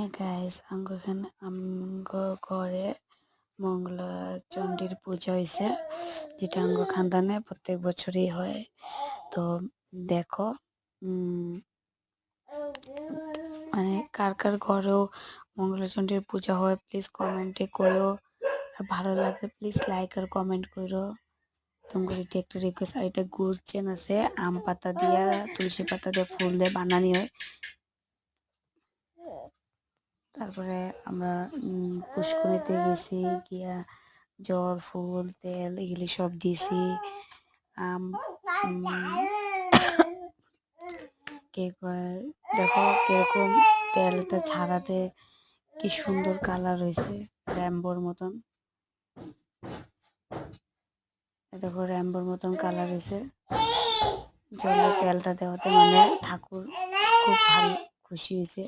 হ্যাঁ গাইস এখানে ঘরে মঙ্গলা চণ্ডীর পূজা হয়েছে, যেটা খানদানে প্রত্যেক বছরই হয়। তো দেখো মানে কার কার ঘরেও মঙ্গলা চণ্ডীর পূজা হয় প্লিজ কমেন্টে করো। আর ভালো লাগলে প্লিজ লাইক আর কমেন্ট করো। তোমাকে এটা একটা রিকোয়েস্ট। আর এটা গুড়চেন আছে, আম পাতা দিয়া তুলসী পাতা দিয়ে ফুল দিয়ে বানানি হয়। তারপরে আমরা পুষ্করিতে গেছি, গিয়া জল ফুল তেল এগুলি সব দিছি। আম কে দেখো কিরকম তেলটা ছাড়াতে কি সুন্দর কালার হয়েছে, র্যাম্বোর মতন। দেখো র্যাম্বোর মতন কালার হয়েছে জলে তেলটা দেওয়াতে, মানে ঠাকুর খুব ভালো খুশি হয়েছে।